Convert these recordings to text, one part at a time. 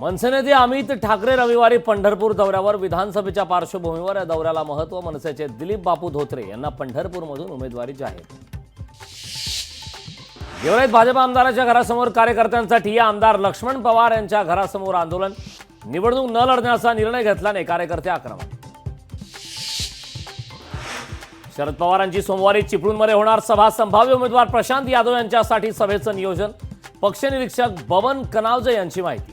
मनसे नेते अमित ठाकरे रविवारी पंढरपूर दौऱ्यावर. विधानसभेच्या पार्श्वभूमीवर या दौऱ्याला महत्त्व. मनसेचे दिलीप बापू धोत्रे यांना पंढरपूरमधून उमेदवारी जाहीर. गेवराईत भाजप आमदाराच्या घरासमोर कार्यकर्त्यांचा ठिय्या. आमदार लक्ष्मण पवार यांच्या घरासमोर आंदोलन. निवडणूक न लढण्याचा निर्णय घेतल्याने कार्यकर्ते आक्रमक. शरद पवारांची सोमवारी चिपळूणमध्ये होणार सभा. संभाव्य उमेदवार प्रशांत यादव यांच्यासाठी सभेचं नियोजन. पक्षनिरीक्षक बबन कनावजे यांची माहिती.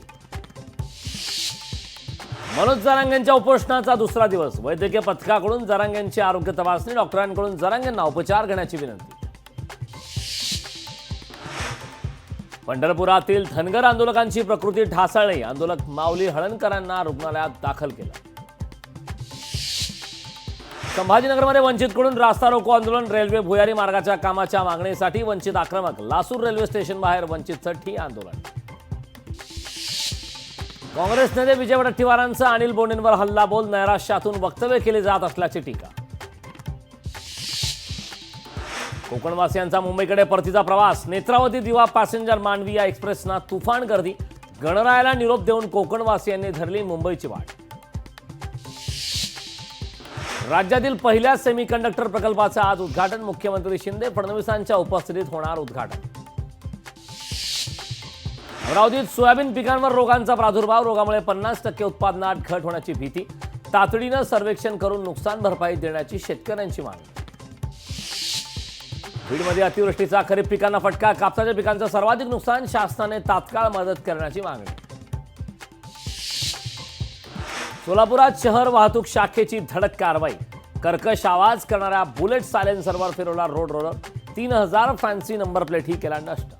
मनोज जरांगेंच्या उपोषणाचा दुसरा दिवस. वैद्यकीय पथकाकडून जरांगेंची आरोग्य तपासणी. डॉक्टरांकडून जरांगेंना उपचार घेण्याची विनंती. पंढरपुरातील धनगर आंदोलकांची प्रकृती ढासळली. आंदोलक माऊली हळणकरांना रुग्णालयात दाखल केलं. संभाजीनगरमध्ये वंचितकडून रास्ता रोको आंदोलन. रेल्वे भुयारी मार्गाच्या कामाच्या मागणीसाठी वंचित आक्रमक. लासूर रेल्वे स्टेशन बाहेर वंचितचं ठिय्या आंदोलन. काँग्रेस नेते विजय वडेट्टीवारांचा अनिल बोंडेंवर हल्लाबोल. नैराश्यातून वक्तव्य केले जात असल्याची टीका. कोकणवासियांचा मुंबईकडे परतीचा प्रवास. नेत्रावती दिवा पॅसेंजर मांडवी या एक्सप्रेसना तुफान गर्दी. गणरायाला निरोप देऊन कोकणवासियांनी धरली मुंबईची वाट. राज्यातील पहिल्या सेमीकंडक्टर प्रकल्पाचं आज उद्घाटन. मुख्यमंत्री शिंदे फडणवीसांच्या उपस्थितीत होणार उद्घाटन. अमरावतीत सोयाबीन पिकांवर रोगांचा प्रादुर्भाव. रोगामुळे 50% उत्पादनात घट होण्याची भीती. तातडीनं सर्वेक्षण करून नुकसान भरपाई देण्याची शेतकऱ्यांची मागणी. बीडमध्ये अतिवृष्टीचा खरीप पिकांना फटका. कापसाच्या पिकांचं सर्वाधिक नुकसान. शासनाने तात्काळ मदत करण्याची मागणी. सोलापुरात शहर वाहतूक शाखेची धडक कारवाई. कर्कश आवाज करणाऱ्या बुलेट सायलेन्सरवर फिरवला रोड रोलर. 3000 फॅन्सी नंबर प्लेटही केला नष्ट.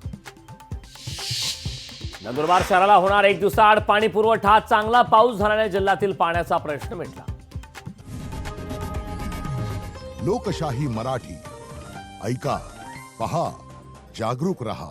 नंदुरबार शहराला होणार 1 दिवसाआड पाणी पुरवठा. चांगला पाऊस झाल्याने जिल्ह्यातील पाण्याचा प्रश्न मिटला. लोकशाही मराठी ऐका, पहा, जागरूक रहा.